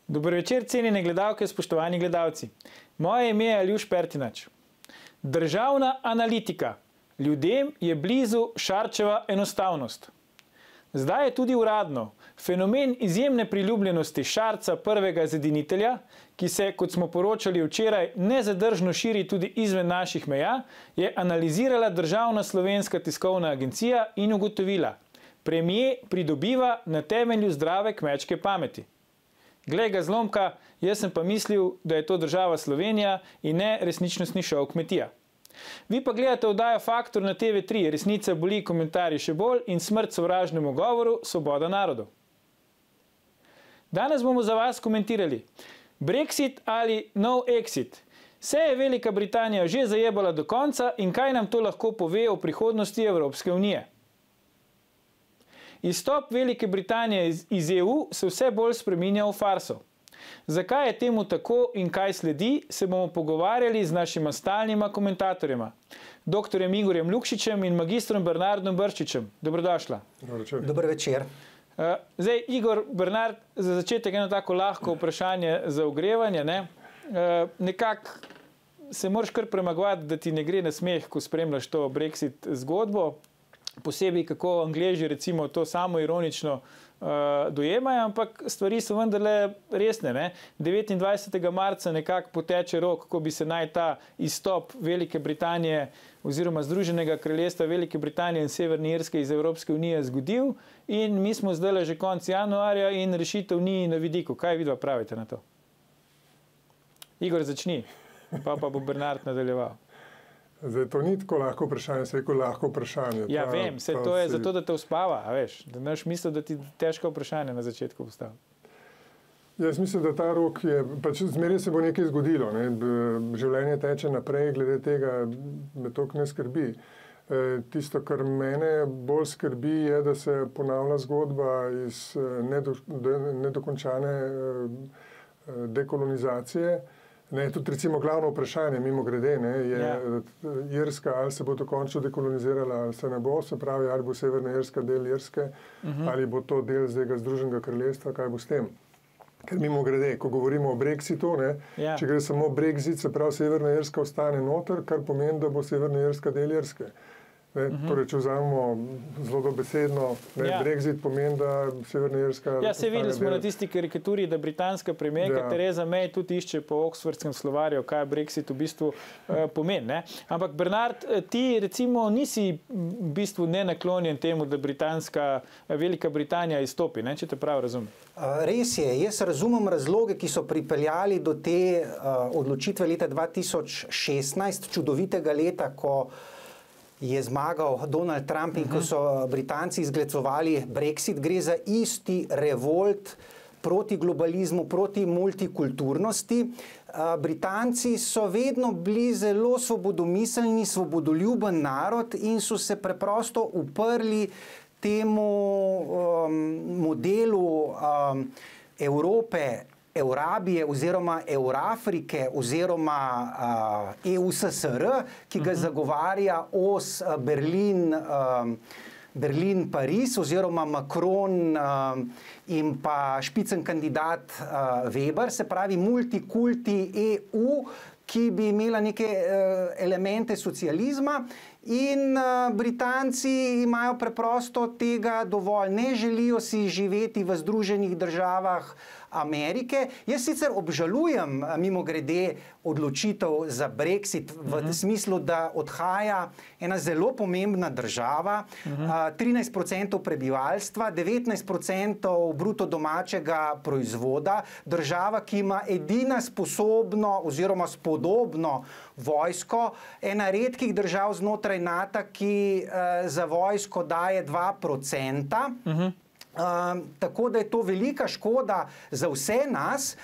Dober večer, cenjene gledalke, spoštovani gledalci. Moje ime je Aljuš Pertinač. Državna analitika. Ljudem je blizu Šarčeva enostavnost. Zdaj je tudi uradno. Fenomen izjemne priljubljenosti Šarca, prvega zedinitelja, ki se, kot smo poročali včeraj, nezadržno širi tudi izven naših meja, je analizirala Državna slovenska tiskovna agencija in ugotovila: premier pridobiva na temelju zdrave kmečke pameti. Glej ga zlomka, jaz sem pa mislil, da je to država Slovenija in ne resničnostni šov Kmetija. Vi pa gledate oddajo Faktor na TV3, resnica boli, komentarji še bolj in smrt sovražnemu govoru, svoboda narodov. Danes bomo za vas komentirali Brexit ali no exit. Se je Velika Britanija že zajebala do konca in kaj nam to lahko pove o prihodnosti Evropske unije? Izstop Velike Britanije iz EU se vse bolj spreminja v farso. Zakaj je temu tako in kaj sledi, se bomo pogovarjali z našima stalnima komentatorjema, dr. Igorjem Lukšičem in magistrom Bernardom Brščičem. Dobrodošla. Dober večer. Zdaj, Igor, Bernard, za začetek eno tako lahko vprašanje za ogrevanje. Nekako se moraš kar premagovati, da ti ne gre na smeh, ko spremljaš to Brexit zgodbo. Posebej, kako Angleži recimo to samo ironično dojemajo, ampak stvari so vendarle resne. 29. marca nekako poteče rok, ko bi se naj ta izstop Velike Britanije oziroma Združenega kraljestva Velike Britanije in Severne Irske iz Evropske unije zgodil in mi smo zdaj že konec januarja in rešitev ni na vidiku. Kaj vidva pravite na to? Igor, začni, pa bo Bernard nadaljeval. Zdaj, to ni tako lahko vprašanje, se je kot lahko vprašanje. Ja, vem, to je zato, da te uspava, a veš, da imaš misel, da ti težko vprašanje na začetku postavi. Jaz mislim, da ta rok je, pač zmeraj se bo nekaj zgodilo, življenje teče naprej, glede tega me toliko ne skrbi. Tisto, kar mene bolj skrbi, je, da se ponavlja zgodba iz nedokončane dekolonizacije. Tudi recimo glavno vprašanje, mimo grede, je Irska, ali se bo to končno dekolonizirala, ali se ne bo, se pravi, ali bo Severna Irska del Irske, ali bo to del zdajga Združenega kraljestva, kaj bo s tem. Ker mimo grede, ko govorimo o Brexitu, če gre samo Brexit, se pravi, Severna Irska ostane noter, kar pomeni, da bo Severna Irska del Irske. Torej, če vzamemo zelo dobesedno, Brexit pomeni, da Severna Irska... Ja, se videli smo na tisti karikaturi, da britanska premijerka Theresa May tudi išče po Oxfordskem slovarju, kaj Brexit v bistvu pomeni. Ampak Bernard, ti recimo nisi v bistvu nenaklonjen temu, da Velika Britanija izstopi, če te prav razumem. Res je, jaz razumem razloge, ki so pripeljali do te odločitve leta 2016, čudovitega leta, ko je zmagal Donald Trump in ko so Britanci izglasovali Brexit. Gre za isti revolt proti globalizmu, proti multikulturnosti. Britanci so vedno bili zelo svobodomiselni, svobodoljuben narod in so se preprosto uprli temu modelu Evrope, Eurabije oziroma Eurafrike oziroma EU-SSR, ki ga zagovarja os Berlin-Pariz oziroma Macron in pa špicenkandidat Weber, se pravi multikulti EU, ki bi imela neke elemente socializma in Britanci imajo preprosto tega dovolj. Ne želijo si živeti v Združenih državah Amerike. Jaz sicer obžalujem, mimo grede, odločitev za Brexit v smislu, da odhaja ena zelo pomembna država, 13% prebivalstva, 19% bruto domačega proizvoda, država, ki ima edina sposobno oziroma spodobno vojsko, ena redkih držav znotraj NATO, ki za vojsko daje 2%. Tako da je to velika škoda za vse nas,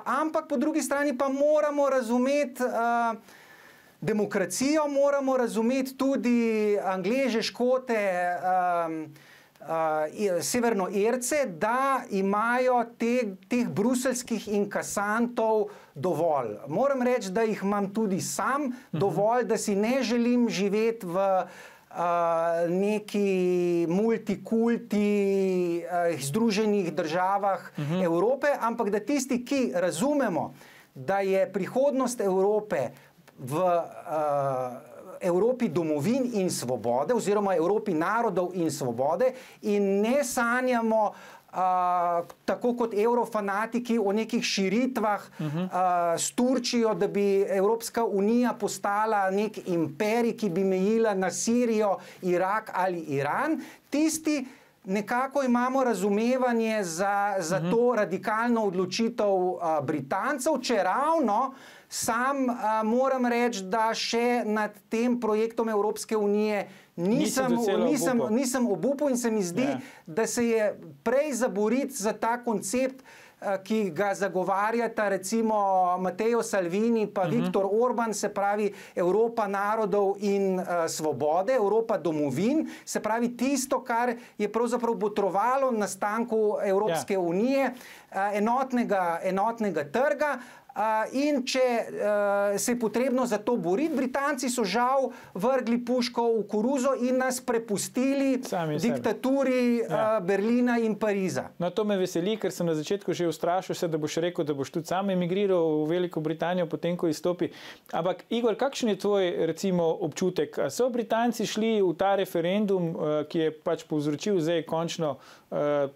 ampak po drugi strani pa moramo razumeti demokracijo, moramo razumeti tudi Angleže, Škote, Severnoirce, da imajo teh bruseljskih inkasantov dovolj. Moram reči, da jih imam tudi sam dovolj, da si ne želim živeti v neki multikulti združenih državah Evrope, ampak da tisti, ki razumemo, da je prihodnost Evrope v Evropi domovin in svobode, oziroma Evropi narodov in svobode, in ne sanjamo tako kot eurofanatiki o nekih širitvah s Turčijo, da bi Evropska unija postala nek imperij, ki bi mejila na Sirijo, Irak ali Iran. Tisti nekako imamo razumevanje za to radikalno odločitev Britancev, če ravno sam moram reči, da še nad tem projektom Evropske unije nisem obupal in se mi zdi, da se je prej zaboriti za ta koncept, ki ga zagovarjata recimo Matteo Salvini pa Viktor Orban, se pravi Evropa narodov in svobode, Evropa domovin, se pravi tisto, kar je pravzaprav botrovalo nastanku Evropske unije, enotnega trga. In če se je potrebno za to boriti, Britanci so žal vrgli puško v koruzo in nas prepustili diktaturi Berlina in Pariza. No, to me veseli, ker sem na začetku že ustrašil se, da boš rekel, da boš tudi sam emigriral v Veliko Britanijo, potem ko izstopi. Ampak, Igor, kakšen je tvoj, recimo, občutek? So Britanci šli v ta referendum, ki je pač povzročil zdaj končno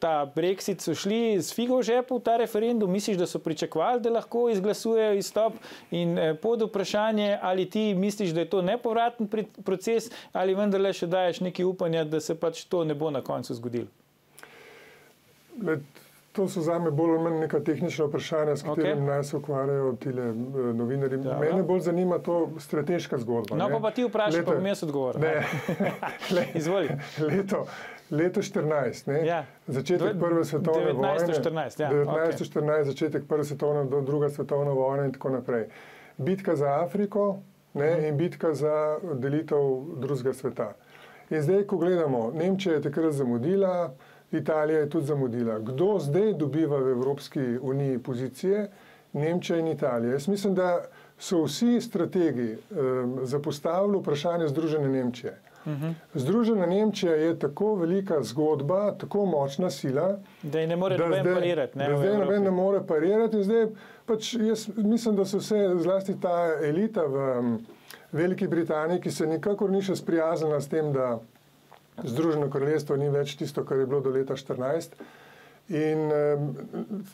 ta Brexit, so šli z figo v žepu v ta referendum? Misliš, da so pričakovali, da lahko izglasujejo izstop? In pod vprašanje, ali ti misliš, da je to nepovraten proces, ali vendarle še daješ nekaj upanja, da se pač to ne bo na koncu zgodilo? To so zame bolj ali manj neka tehnična vprašanja, s katerim naj se ukvarjajo tile novinarji. Mene bolj zanima to strateška zgodba. No, pa ti vprašaj, pa bom jaz odgovoril. Izvoli. Leto 14, začetek prve svetovne vojne, 1914, začetek prve svetovne, druga svetovna vojna in tako naprej. Bitka za Afriko in bitka za delitev drugega sveta. In zdaj, ko gledamo, Nemčija je takrat zamudila, Italija je tudi zamudila. Kdo zdaj dobiva v Evropski uniji pozicije? Nemčija in Italija. Jaz mislim, da so vsi strategi zapostavili vprašanje Združene Nemčije. Združena Nemčija je tako velika zgodba, tako močna sila, da je ne more noben parirati. Da zdaj noben ne more parirati. In zdaj pač jaz mislim, da so vse, zlasti ta elita v Veliki Britaniji, ki se nikakor ni še sprijaznila s tem, da Združeno kraljestvo ni več tisto, kar je bilo do leta 14. In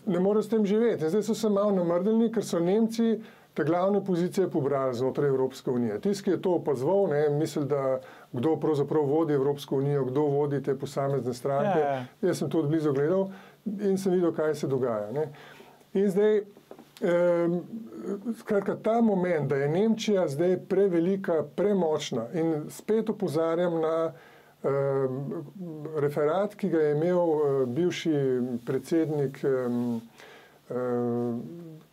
ne more s tem živeti. In zdaj so se malo namrdili, ker so Nemci te glavne pozicije pobrali znotraj Evropske unije. Tisti, ki je to opazoval, misli, da kdo pravzaprav vodi Evropsko unijo, kdo vodi te posamezne stranke. Jaz sem to od blizu gledal in sem videl, kaj se dogaja. In zdaj, skratka, ta moment, da je Nemčija zdaj prevelika, premočna, in spet opozarjam na referat, ki ga je imel bivši predsednik,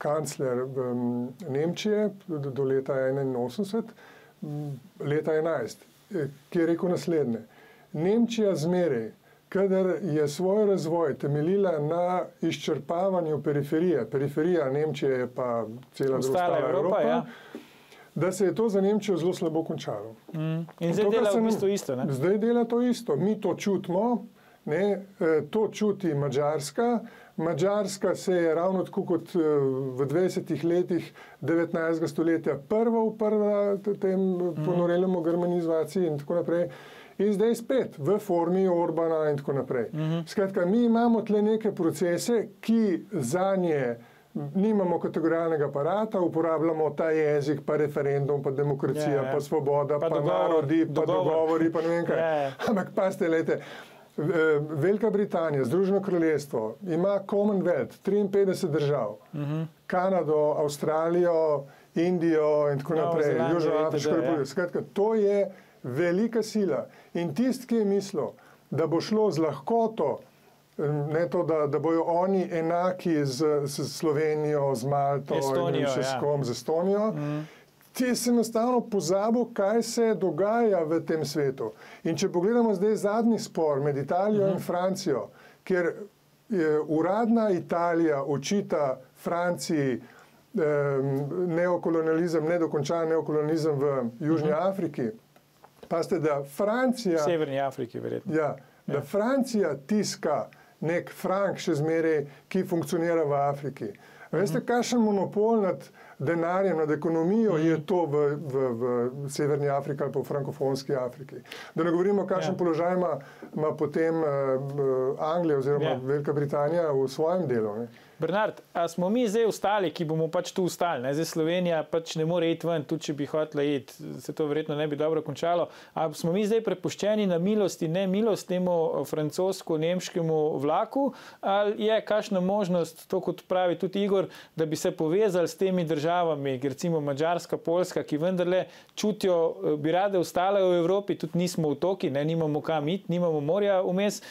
kancler Nemčije do leta 81, leta 11, ki je rekel naslednje. Nemčija zmeraj, kadar je svoj razvoj temeljila na izčrpavanju periferije, periferija Nemčije je pa cela ostala Evropa, da se je to za Nemčijo zelo slabo končalo. In zdaj dela v bistvu isto, ne? Zdaj dela to isto. Mi to čutimo, to čuti Madžarska. Madžarska se je ravno tako kot v 20 letih 19. stoletja prva uprla tem ponorelemu germanizaciji in tako naprej. In zdaj spet v formi Orbana in tako naprej. Skratka, mi imamo tle neke procese, ki zanje nimamo kategorijalnega aparata, uporabljamo ta jezik, pa referendum, pa demokracija, pa svoboda, pa narodi, pa dogovori, pa ne vem kaj. Ampak pasite, lejte, Velika Britanija, Združeno kraljestvo ima Commonwealth, 53 držav, Kanado, Avstralijo, Indijo in tako naprej, Južnoafriško republiko. Skratka, to je velika sila. In tisti, ki je mislil, da bo šlo z lahkoto, ne to, da bojo oni enaki z Slovenijo, z Malto, Estonijo, z Estonijo, ti se enostavno pozabil, kaj se dogaja v tem svetu. In če pogledamo zdaj zadnji spor med Italijo in Francijo, kjer uradna Italija očita Franciji neokolonializem, nedokončan neokolonializem v Južni Afriki, Pazite, da Francija... V Severni Afriki, verjetno. Ja, da Francija tiska nek frank še zmeraj, ki funkcionira v Afriki. Veste, kakšen monopol nad denarjem, nad ekonomijo je to v Severni Afriki ali pa v frankofonski Afriki. Da ne govorimo, kakšen položaj ima potem Anglija oziroma Velika Britanija v svojem delu. Ne? Bernard, a smo mi zdaj ostali, ki bomo pač tu ostali? Ne? Zdaj Slovenija pač ne more iti ven, tudi če bi hotela iti, se to verjetno ne bi dobro končalo. A smo mi zdaj prepuščeni na milost in nemilost temu francosko-nemškemu vlaku? Ali je kakšna možnost, to kot pravi tudi Igor, da bi se povezali s temi državami, recimo Madžarska, Poljska, ki vendarle čutijo, bi rade ostale v Evropi, tudi nismo otoki, ne, nimamo kam iti, nimamo morja vmes,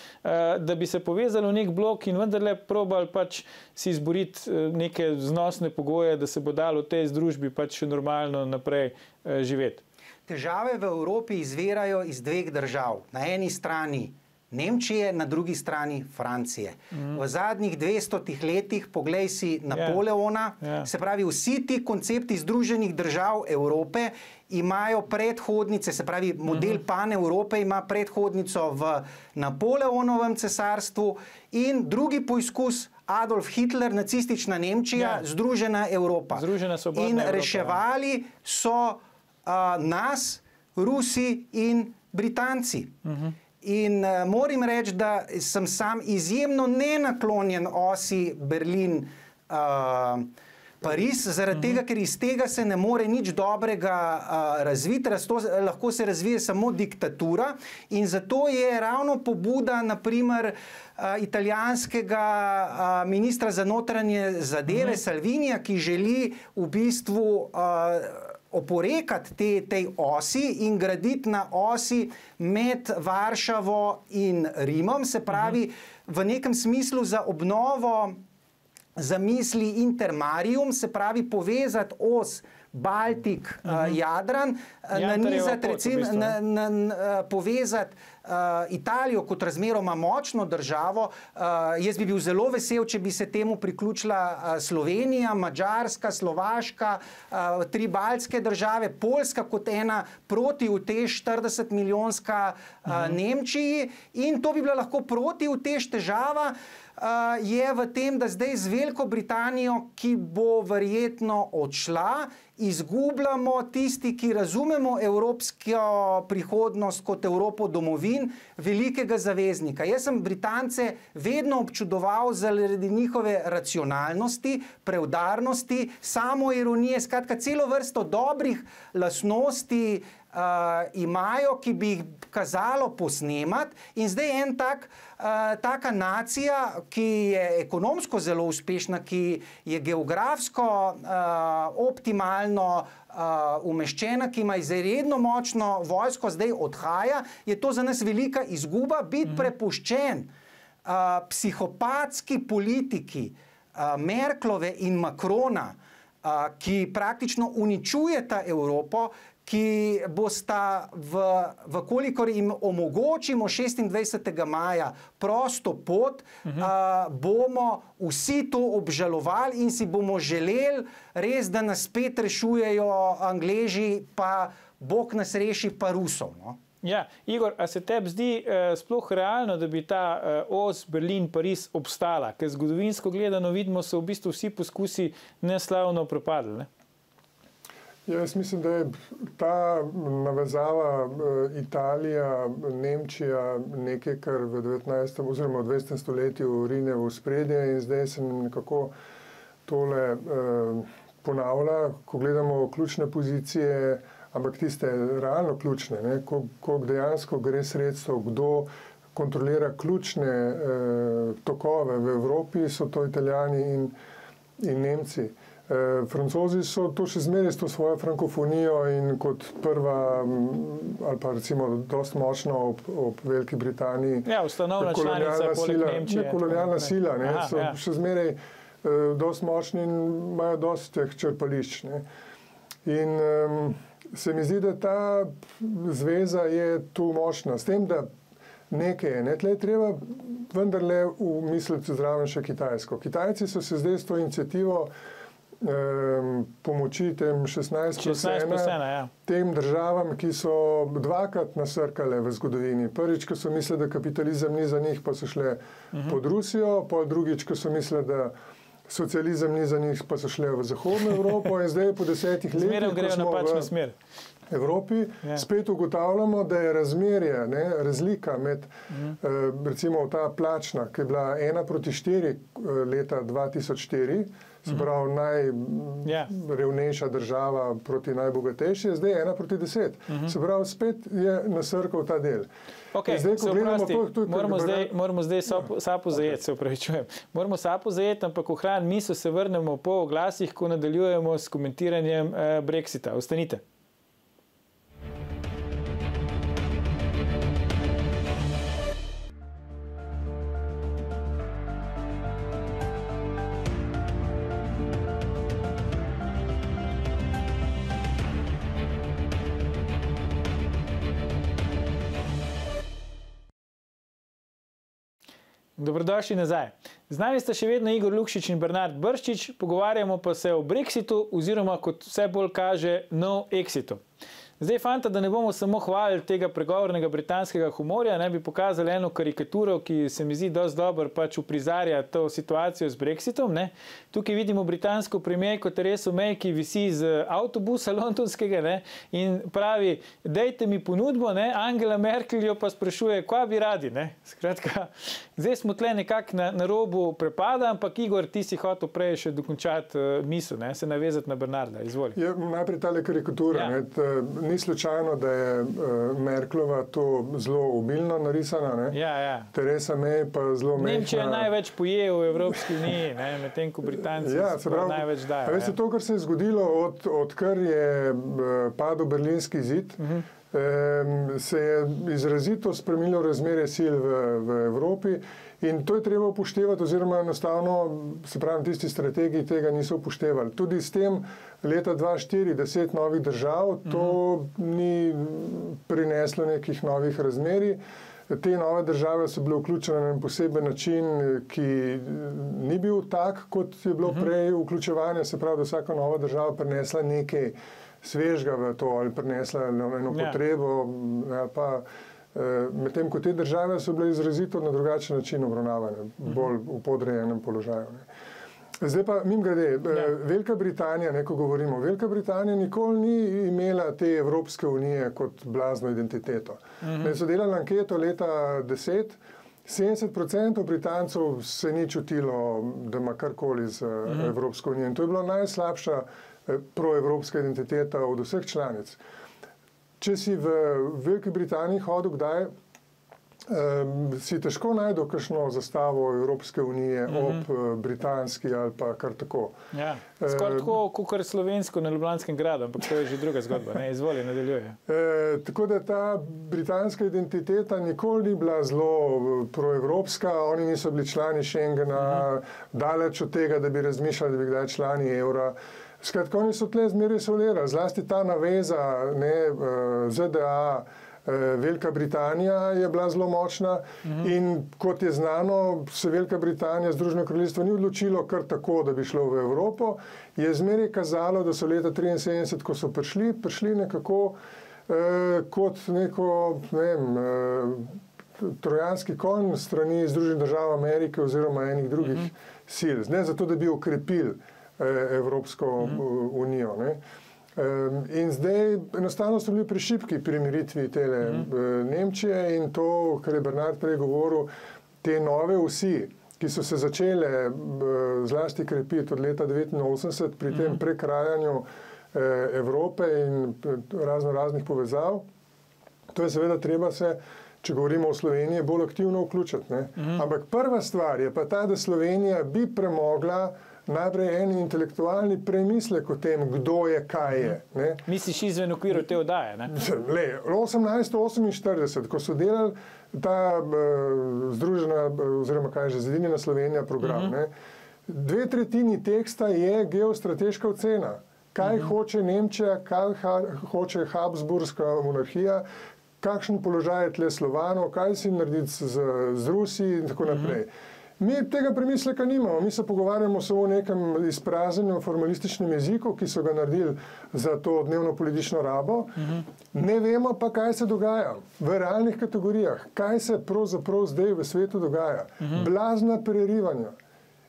da bi se povezali v nek blok in vendarle probali pač si izboriti neke znosne pogoje, da se bo dalo v tej združbi pač normalno naprej živeti. Težave v Evropi izvirajo iz dveh držav. Na eni strani Nemčije, na drugi strani Francije. V zadnjih 200 letih, poglej si Napoleona, se pravi, vsi ti koncepti Združenih držav Evrope imajo predhodnice, se pravi, model Pan-Evrope ima predhodnico v Napoleonovem cesarstvu in drugi poizkus Adolf Hitler, nacistična Nemčija, Združena Evropa. In reševali so nas, Rusi in Britanci. In moram reči, da sem sam izjemno nenaklonjen osi Berlin-Pariz, zaradi tega, ker iz tega se ne more nič dobrega razviti, lahko se razvije samo diktatura in zato je ravno pobuda, naprimer, italijanskega ministra za notranje zadeve Salvinija, ki želi v bistvu oporekati tej osi in graditi na osi med Varšavo in Rimom, se pravi v nekem smislu za obnovo zamisli Intermarium, se pravi povezati os Baltik, Jadran, nanizati, recimo, povezati Italijo kot razmeroma močno državo. Jaz bi bil zelo vesel, če bi se temu priključila Slovenija, Madžarska, Slovaška, 3 baltske države, Poljska kot ena protiutež 40-milijonska Nemčiji in to bi bila lahko protiutež. Težava je v tem, da zdaj z Veliko Britanijo, ki bo verjetno odšla, izgubljamo tisti, ki razumemo evropsko prihodnost kot Evropo domovin, velikega zaveznika. Jaz sem Britance vedno občudoval zaradi njihove racionalnosti, preudarnosti, samoironije, skratka celo vrsto dobrih lastnosti imajo, ki bi jih kazalo posnemati in zdaj en taka nacija, ki je ekonomsko zelo uspešna, ki je geografsko optimalno umeščena, ki ima izredno močno vojsko, zdaj odhaja, je to za nas velika izguba, biti prepuščen psihopatski politiki Merklove in Macrona, ki praktično uničujeta Evropo, ki bosta, vkolikor jim omogočimo 26. maja prosto pot, bomo vsi to obžalovali in si bomo želeli res, da nas spet rešujejo Angleži, pa Bog nas reši pa Rusov. No? Ja, Igor, a se tebi zdi sploh realno, da bi ta os Berlin-Pariz obstala? Ker zgodovinsko gledano vidimo, so v bistvu vsi poskusi neslavno propadli, ne? Ja, jaz mislim, da je ta navezava Italija, Nemčija nekaj, kar v 19. oziroma v 20. stoletju rine v ospredje in zdaj se nekako tole ponavlja, ko gledamo ključne pozicije, ampak tiste realno ključne, ne, ko dejansko gre sredstvo, kdo kontrolira ključne tokove v Evropi, so to Italijani in Nemci. Francozi so to še zmeraj s to svojo frankofonijo in kot prva ali pa recimo dosti močno ob Veliki Britaniji ustanovna članica poleg Nemčije. Kolonialna sila, ne, so še zmeraj dosti močni in imajo dosti teh črpališč. Ne. In se mi zdi, da ta zveza je tu močna. S tem, da nekaj je, tle je treba vendarle umisliti zraven še Kitajsko. Kitajci so se zdaj s to inicijativo pomoči tem 16%, ja. tem državam, ki so dvakrat nasrkale v zgodovini. Prvič, ko so mislili, da kapitalizem ni za njih, pa so šle pod Rusijo, pa drugič, ko so mislili, da socializem ni za njih, pa so šle v Zahodno Evropo in zdaj po 10 letih, Zmeraj grejo napačno smer. Evropi, spet ugotavljamo, da je razmerje, razlika med recimo ta plačna, ki je bila 1:4 leta 2004, se pravi najrevnejša država proti najbogatejši, je zdaj 1:10. Se pravi, spet je nasrkal ta del. Okay, zdaj, ko gledamo moramo zdaj sapo zajeti, se upravičujem. Moramo sapo zajeti, ampak ohraniti misel, se vrnemo po oglasih, ko nadaljujemo s komentiranjem Brexita. Ostanite. Dobrodošli nazaj. Z nami sta še vedno Igor Lukšič in Bernard Brščič, pogovarjamo pa se o Brexitu oziroma, kot vse bolj kaže, no exitu. Zdaj, fanta, da ne bomo samo hvalili tega pregovornega britanskega humorja, ne bi pokazali eno karikaturo, ki se mi zdi dosti dobro pač uprizarja to situacijo z Brexitom. Ne. Tukaj vidimo britansko premijerko Tereso May, ki visi z avtobusa londonskega, ne, in pravi, dejte mi ponudbo, ne, Angela Merkel jo pa sprašuje, kva bi radi. Ne. Skratka, zdaj smo tle nekako na robu prepada, ampak Igor, ti si hotel prej še dokončati misel, ne, se navezati na Bernarda. Izvoli. Ja, najprej tale karikatura. Ja. Ni slučajno, da je Merklova to zelo obilno narisana, ne? Ja. Teresa May pa zelo mehna. Nemčija največ poje v Evropski uniji, medtem ko Britanci največ dajo. Veste, to, kar se je zgodilo, odkar je padel berlinski zid, se je izrazito spremenilo razmerje sil v Evropi. In to je treba upoštevati, oziroma enostavno, se pravi, tisti strategiji tega niso upoštevali. Tudi s tem leta 2004 10 novih držav, to ni prineslo nekih novih razmerij. Te nove države so bile vključene na poseben način, ki ni bil tak, kot je bilo prej vključevanje. Se pravi, da vsaka nova država prinesla nekaj svežega v to ali prinesla eno potrebo, pa medtem ko te države so bile izrazito na drugačen način obravnavane, bolj v podrejenem položaju. Zdaj pa, mimogrede, Velika Britanija, ko govorimo, Velika Britanija nikoli ni imela te Evropske unije kot blazno identiteto. So delali anketo leta 2010, 70% Britancev se ni čutilo, da ima karkoli z Evropsko unijo. In to je bila najslabša proevropska identiteta od vseh članic. Če si v Veliki Britaniji hodil kdaj, si težko najdel kakšno zastavo Evropske unije ob britanski ali pa kar tako. Ja, skoraj tako, kot slovensko na Ljubljanskem gradu, ampak to je že druga zgodba. Ne, izvoli, nadaljuje. Tako da ta britanska identiteta nikoli ni bila zelo proevropska, oni niso bili člani Schengena, daleč od tega, da bi razmišljali, da bi kdaj člani evra. Skratka, oni so tle zmeraj solirali, zlasti ta naveza ZDA, Velika Britanija je bila zelo močna in kot je znano, se Velika Britanija, Združeno kraljestvo ni odločilo kar tako, da bi šlo v Evropo. Je zmeraj kazalo, da so leta 1973, ko so prišli nekako kot neko, ne vem, trojanski konj strani Združenih držav Amerike oziroma enih drugih sil. Ne zato, da bi okrepili Evropsko unijo. Ne. In zdaj enostavno so bili prešibki pri miritvi tele Nemčije in to, kar je Bernard prej govoril, te nove vsi, ki so se začele zlasti krepiti od leta 1989 pri tem prekrajanju Evrope in raznih povezav, to je seveda treba se, če govorimo o Sloveniji, bolj aktivno vključiti. Ne. Ampak prva stvar je pa ta, da Slovenija bi premogla najprej en intelektualni premislek o tem, kdo je, kaj je. Ne? Misliš izven okviru te oddaje, ne? 1848, ko so delali ta združena, oziroma kaj že, Zedinjena Slovenija program, ne? 2/3 teksta je geostrateška ocena. Kaj hoče Nemčija, kaj hoče Habsburška monarhija, kakšen položaj je tle Slovanov, kaj si narediti z Rusi in tako naprej. Mi tega premisleka nimamo, mi se pogovarjamo samo o nekem izpraznjenem formalističnem jeziku, ki so ga naredili za to dnevno politično rabo. Ne vemo pa, kaj se dogaja v realnih kategorijah, kaj se pravzaprav zdaj v svetu dogaja. Blazna prerivanja.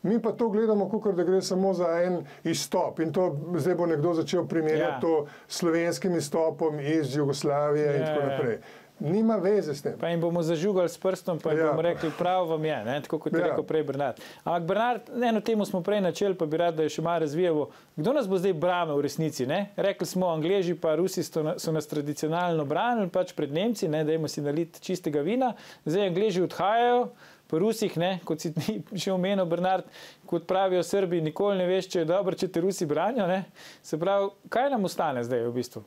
Mi pa to gledamo, kakor da gre samo za en izstop in to zdaj bo nekdo začel primerjati to s slovenskim izstopom iz Jugoslavije in tako naprej. Nima veze s tem. Pa jim bomo zažugali s prstom, pa jim bomo rekli, prav vam je, tako kot je rekel prej Bernard. Ampak Bernard, eno temu smo prej načeli, pa bi rad, da je še malo razvijalo. Kdo nas bo zdaj branil v resnici? Rekli smo, Angleži pa Rusi so nas tradicionalno branili, pač pred Nemci, dajmo si naliti čistega vina. Zdaj Angleži odhajajo, po Rusih, kot si ti še omenil, Bernard, kot pravijo Srbi, nikoli ne veš, če je dobro, če te Rusi branijo. Se pravi, kaj nam ostane zdaj v bistvu?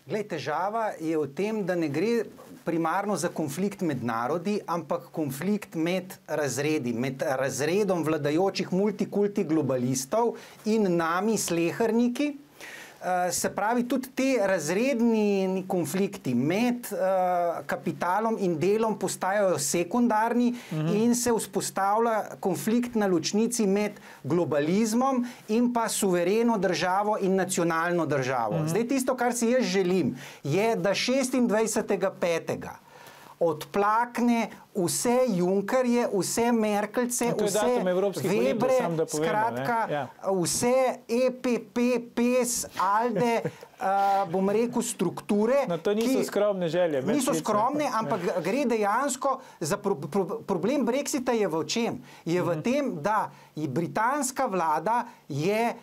Glej, težava je v tem, da ne gre primarno za konflikt med narodi, ampak konflikt med razredi, med razredom vladajočih multikulti globalistov in nami sleherniki. Se pravi, tudi te razredni konflikti med kapitalom in delom postajajo sekundarni in se vzpostavlja konflikt na ločnici med globalizmom in pa suvereno državo in nacionalno državo. Zdaj tisto, kar si jaz želim, je, da 26.5. odplakne vse Junckerje, vse Merkelce, vse Webre, skratka, vse EPP, PES, ALDE, bom rekel, strukture. No, to niso skromne želje. Niso skromne, ampak gre dejansko za problem Brexita je v čem? Je v tem, da britanska vlada je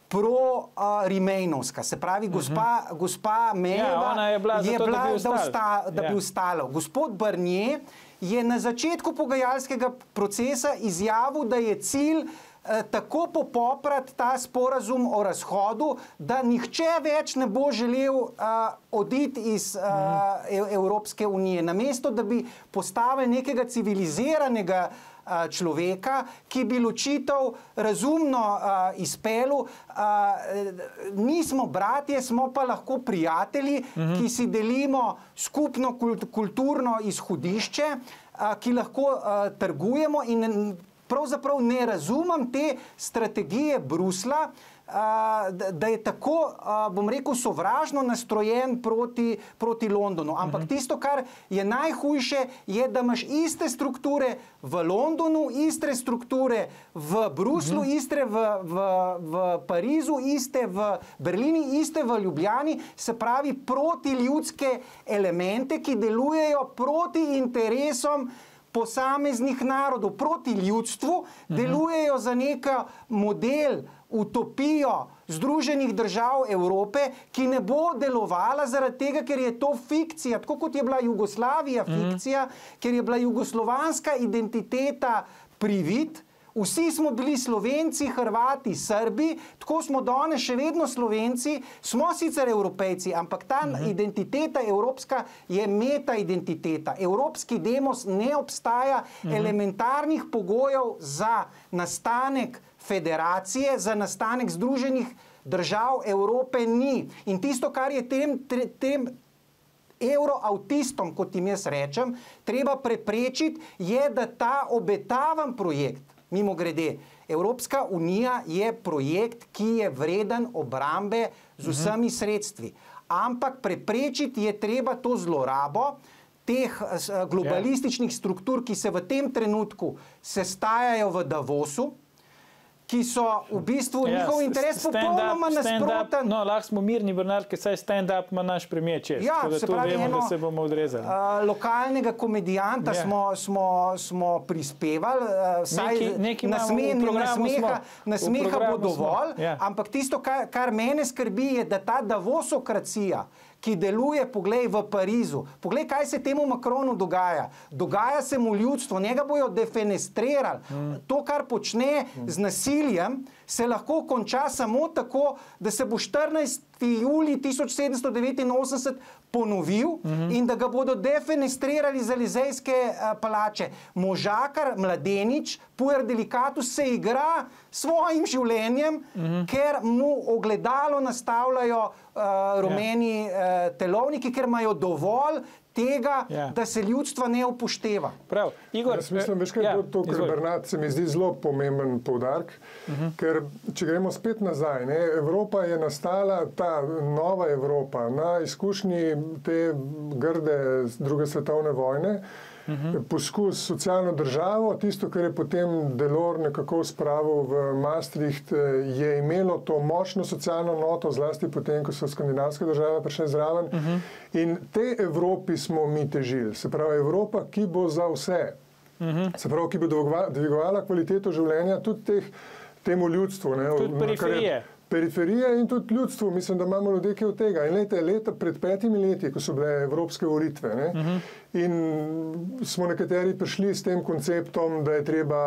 pro-remainovska, se pravi, gospa Mayova je bila, da bi ostalo. Gospod Barnier je na začetku pogajalskega procesa izjavil, da je cilj tako popoprati ta sporazum o razhodu, da nihče več ne bo želel oditi iz Evropske unije. Namesto, da bi postavili nekega civiliziranega človeka, ki bi ločitev razumno izpelil. Nismo bratje, smo pa lahko prijatelji, ki si delimo skupno kulturno izhodišče, ki lahko trgujemo in pravzaprav ne razumem te strategije Bruslja, da je tako, bom rekel, sovražno nastrojen proti Londonu. Ampak tisto, kar je najhujše, je, da imaš iste strukture v Londonu, iste strukture v Bruslu, iste v Parizu, iste v Berlini, iste v Ljubljani, se pravi protiljudske elemente, ki delujejo proti interesom posameznih narodov, proti ljudstvu, delujejo za nek model, utopijo Združenih držav Evrope, ki ne bo delovala zaradi tega, ker je to fikcija, tako kot je bila Jugoslavija fikcija, ker je bila jugoslovanska identiteta privid. Vsi smo bili Slovenci, Hrvati, Srbi, tako smo danes še vedno Slovenci, smo sicer Evropejci, ampak ta identiteta evropska je meta-identiteta. Evropski demos ne obstaja, elementarnih pogojev za nastanek federacije, za nastanek Združenih držav Evrope ni. In tisto, kar je tem euroautistom, kot jim jaz rečem, treba preprečiti, je, da ta obetavan projekt, mimo grede, Evropska unija je projekt, ki je vreden obrambe z vsemi sredstvi. Ampak preprečiti je treba to zlorabo teh globalističnih struktur, ki se v tem trenutku sestajajo v Davosu, ki so v bistvu njihov interes popolnoma nasproten. No, lahko smo mirni, Bernard, ker saj stand-up ima naš premier čez. Se pravi, da se bomo odrezali. Lokalnega komedijanta smo prispevali, nasmeha bo dovolj, ampak tisto, kar mene skrbi, je, da ta Davosokracija, ki deluje, poglej, v Parizu. Poglej, kaj se temu Macronu dogaja. Dogaja se mu ljudstvo, njega bojo defenestrirali. To, kar počne z nasiljem, se lahko konča samo tako, da se bo 14. julij 1789 ponovil in da ga bodo defenestrirali z Elizejske palače. Možakar, mladenič, puer delicatus se igra svojim življenjem, ker mu ogledalo nastavljajo rumeni telovniki, ker imajo dovolj tega, da se ljudstva ne upošteva. Prav, Igor. Jaz mislim, veš kaj, to, kar Bernard, se mi zdi zelo pomemben poudarek, ker če gremo spet nazaj, ne, Evropa je nastala, ta nova Evropa, na izkušnji te grde druge svetovne vojne, poskus socialno državo, tisto, kar je potem Delors nekako spravil v Maastricht, je imelo to močno socialno noto, zlasti potem, ko so skandinavske države prišle zraven. In tej Evropi smo mi težili. Se pravi, Evropa, ki bo za vse. Se pravi, ki bo dvigovala kvaliteto življenja tudi temu ljudstvu. Ne, tudi periferije. Periferije in tudi ljudstvo, mislim, da imamo ljudje, ki od tega. In leta pred 5 leti, ko so bile evropske volitve, ne, in smo nekateri prišli s tem konceptom, da je treba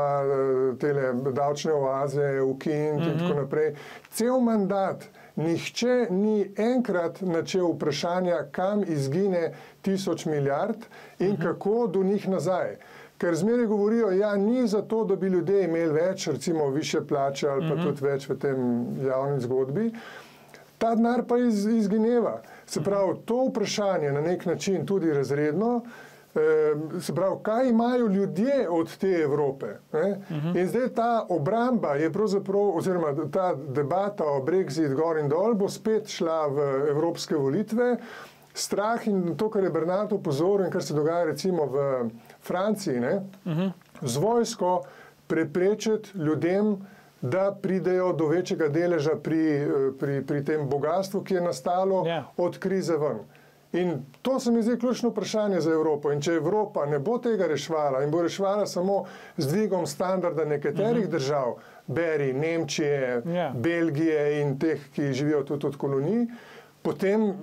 tele davčne oaze ukiniti in tako naprej. Cel mandat nihče ni enkrat načel vprašanja, kam izgine 1000 milijard in kako do njih nazaj. Ker zmeraj govorijo, ja, ni zato, da bi ljudje imeli več, recimo više plače ali pa tudi več v tem javni zgodbi. Ta denar pa izgineva. Se pravi, to vprašanje na nek način tudi razredno, se pravi, kaj imajo ljudje od te Evrope. Ne? In zdaj ta obramba je pravzaprav, oziroma ta debata o Brexit gor in dol bo spet šla v evropske volitve. Strah in to, kar je Bernard opozoril in kar se dogaja recimo v Franciji, ne, z vojsko preprečiti ljudem, da pridejo do večjega deleža pri tem bogastvu, ki je nastalo od krize ven. In to se mi zdi ključno vprašanje za Evropo. In če Evropa ne bo tega reševala in bo reševala samo z dvigom standarda nekaterih držav, beri Nemčije, Belgije in teh, ki živijo tudi od kolonij, potem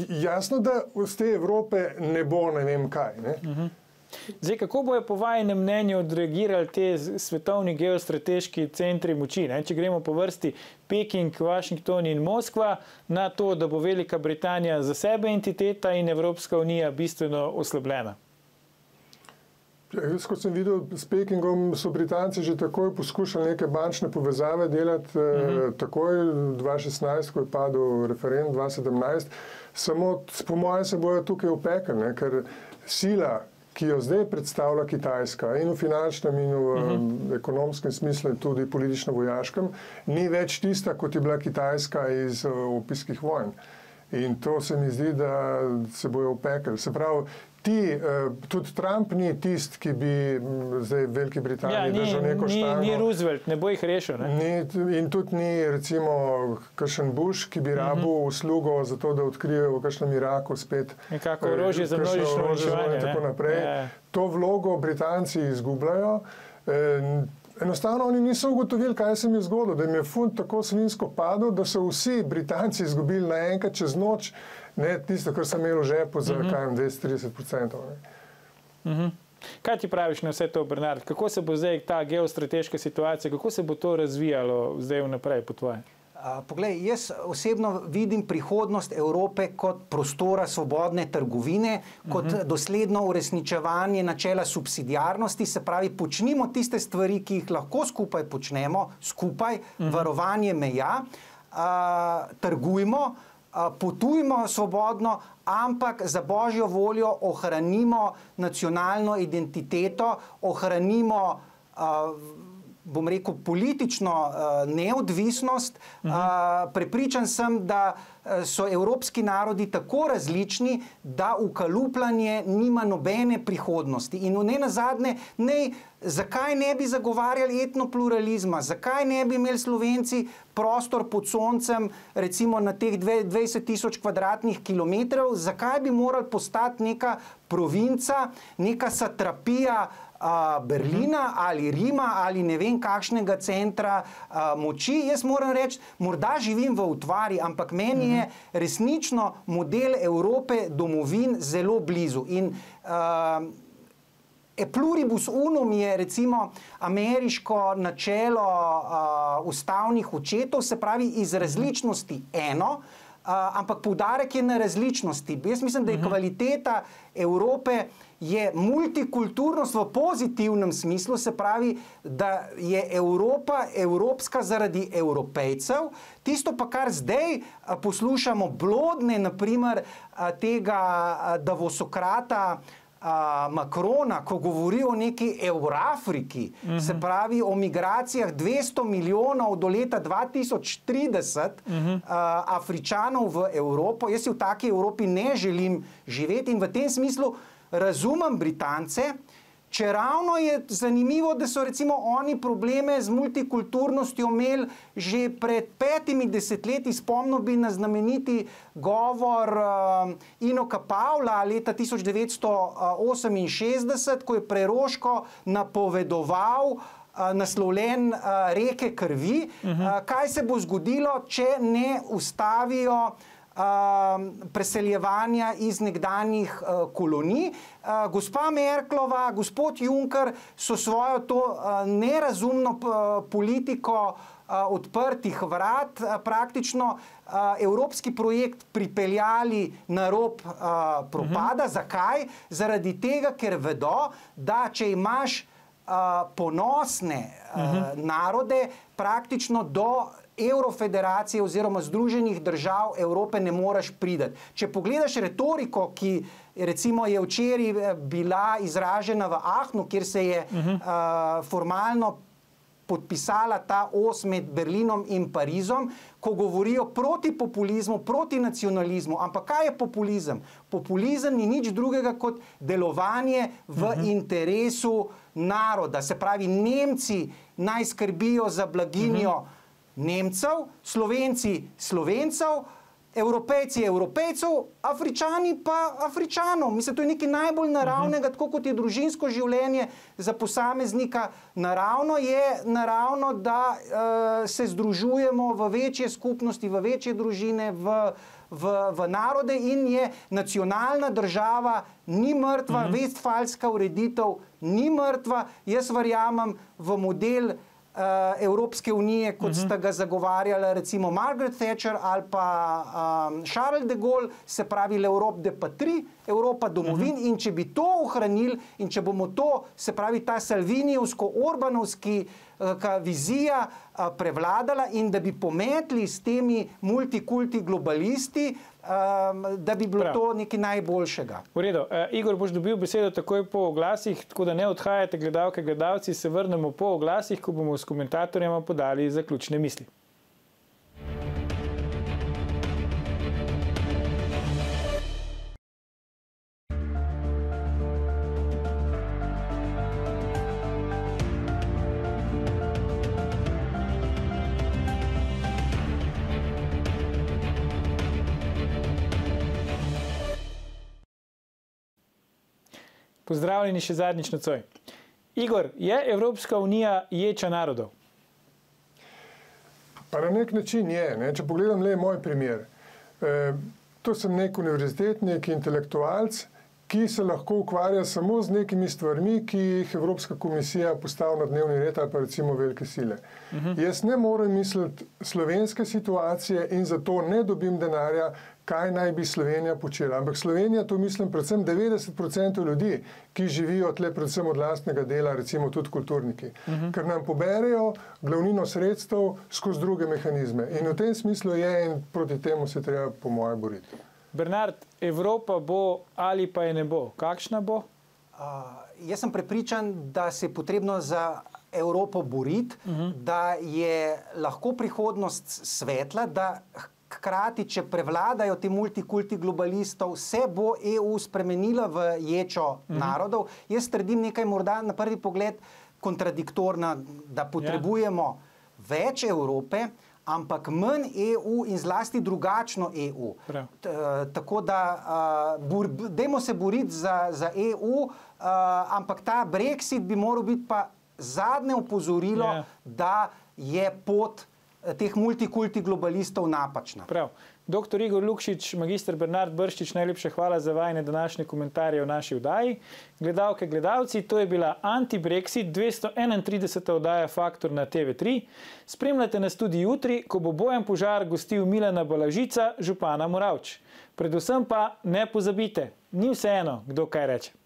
jasno, da z te Evrope ne bo ne vem kaj. Ne? Zdaj, kako bojo po vajinem mnenju odreagirali te svetovni geostrateški centri moči? Ne? Če gremo po vrsti Peking, Washington in Moskva, na to, da bo Velika Britanija za sebe entiteta in Evropska unija bistveno oslabljena. Jaz, kot sem videl s Pekingom, so Britanci že takoj poskušali neke bančne povezave delati, takoj 2016, ko je padel referendum, 2017, samo po mojem se bojo tukaj opekli, ker sila, ki jo zdaj predstavlja Kitajska in v finančnem in v ekonomskem smislu, tudi politično-vojaškem, ni več tista, kot je bila Kitajska iz opiskih vojn. In to se mi zdi, da se bojo opekli. Se pravi, tudi Trump ni tist, ki bi zdaj v Veliki Britaniji držal neko štango. Ni Roosevelt, ne bo jih rešil. In tudi ni recimo kakšen Bush, ki bi rabil uslugo za to, da odkrijejo v kakšnem Iraku spet nekako orožje za množično uničevanje in tako naprej. To vlogo Britanci izgubljajo. Enostavno oni niso ugotovili, kaj se mi je zgodilo, da jim je funt tako svinjsko padel, da so vsi Britanci izgubili naenkrat čez noč, ne tisto, kar sem imel v žepu za 230%. Kaj ti praviš na vse to, Bernard? Kako se bo zdaj ta geostrateška situacija, kako se bo to razvijalo zdaj vnaprej po tvoje? Poglej, jaz osebno vidim prihodnost Evrope kot prostora svobodne trgovine, kot dosledno uresničevanje načela subsidiarnosti, se pravi, počnimo tiste stvari, ki jih lahko skupaj počnemo, varovanje meja, trgujmo, potujmo svobodno, ampak za božjo voljo ohranimo nacionalno identiteto, ohranimo bom rekel, politično neodvisnost. Prepričan sem, da so evropski narodi tako različni, da ukalupljanje nima nobene prihodnosti. In nenazadnje, zakaj ne bi zagovarjali etnopluralizma, zakaj ne bi imeli Slovenci prostor pod soncem, recimo na teh 20.000 kvadratnih kilometrov, zakaj bi morali postati neka provinca, neka satrapija Berlina ali Rima ali ne vem kakšnega centra moči. Jaz moram reči, morda živim v utvari, ampak meni je resnično model Evrope domovin zelo blizu. In e pluribus unum je recimo ameriško načelo ustavnih očetov, se pravi iz različnosti eno, ampak poudarek je na različnosti. Jaz mislim, da je kvaliteta Evrope je multikulturnost v pozitivnem smislu, se pravi, da je Evropa evropska zaradi Evropejcev. Tisto pa, kar zdaj poslušamo blodne, naprimer tega Davosokrata Macrona, ko govori o neki Eurafriki, se pravi o migracijah 200 milijonov do leta 2030 Afričanov v Evropo. Jaz si v taki Evropi ne želim živeti in v tem smislu razumem Britance, če ravno je zanimivo, da so recimo oni probleme z multikulturnostjo imeli že pred 5 desetletji. Spomnil bi na znameniti govor Inoka Pavla leta 1968, ko je preroško napovedoval naslovljen Reke krvi. Kaj se bo zgodilo, če ne ustavijo preseljevanja iz nekdanjih kolonij. Gospa Merklova, gospod Juncker so svojo to nerazumno politiko odprtih vrat praktično evropski projekt pripeljali na rob propada. Zakaj? Zaradi tega, ker vedo, da če imaš ponosne narode, praktično do Evrofederacije oziroma Združenih držav Evrope ne moreš priti. Če pogledaš retoriko, ki recimo je včeraj bila izražena v Aachenu, kjer se je formalno podpisala ta os med Berlinom in Parizom, ko govorijo proti populizmu, proti nacionalizmu. Ampak kaj je populizem? Populizem ni nič drugega kot delovanje v interesu naroda. Se pravi, Nemci naj skrbijo za blaginjo Nemcev, Slovenci Slovencev, Evropejci Evropejcev, Afričani pa Afričanov. Mislim, to je nekaj najbolj naravnega, tako kot je družinsko življenje za posameznika naravno, je naravno, da se združujemo v večje skupnosti, v večje družine, v narode in je nacionalna država ni mrtva, vestfalska ureditev ni mrtva. Jaz verjamem v model Evropske unije, kot sta ga zagovarjala recimo Margaret Thatcher ali pa Charles de Gaulle, se pravi l'Europe de patrie, Evropa domovin, in če bi to ohranili in če bomo to, se pravi ta salvinijevsko-orbanovski vizija prevladala in da bi pometli s temi multikulti globalisti, da bi bilo to nekaj najboljšega. V redu. Igor, boš dobil besedo takoj po oglasih, tako da ne odhajate, gledalke, gledalci, se vrnemo po oglasih, ko bomo s komentatorjema podali zaključne misli. Pozdravljeni še zadnjič nocoj. Igor, je Evropska unija ječa narodov? Pa na nek način je. Ne? Če pogledam le moj primer. To sem nek univerzitetnik, intelektualc, ki se lahko ukvarja samo z nekimi stvarmi, ki jih Evropska komisija postavi na dnevni red ali pa recimo velike sile. Jaz ne morem misliti slovenske situacije in zato ne dobim denarja, kaj naj bi Slovenija počela. Ampak Slovenija, to mislim predvsem 90% ljudi, ki živijo tle predvsem od lastnega dela, recimo tudi kulturniki, ker nam poberejo glavnino sredstev skozi druge mehanizme. In v tem smislu je in proti temu se treba po moje boriti. Bernard, Evropa bo ali pa je ne bo? Kakšna bo? Jaz sem prepričan, da se je potrebno za Evropo boriti, da je lahko prihodnost svetla, da hkrati, če prevladajo ti multikulti globalistov, se bo EU spremenila v ječo narodov. Jaz trdim nekaj morda na prvi pogled kontradiktorna, da potrebujemo več Evrope, ampak manj EU in zlasti drugačno EU. Tako da dajmo se boriti za EU, ampak ta Brexit bi moral biti pa zadnje opozorilo, da je pot teh multikulti globalistov napačna. Prav. Dr. Igor Lukšič, magister Bernard Brščič, najlepša hvala za vajne današnje komentarje v naši oddaji. Gledalke, gledalci, to je bila Anti-Brexit 231. oddaja Faktor na TV3. Spremljate nas tudi jutri, ko bo Bojan Požar gostil Milana Balažica, župana Moravč. Predvsem pa ne pozabite, ni vseeno, kdo kaj reče.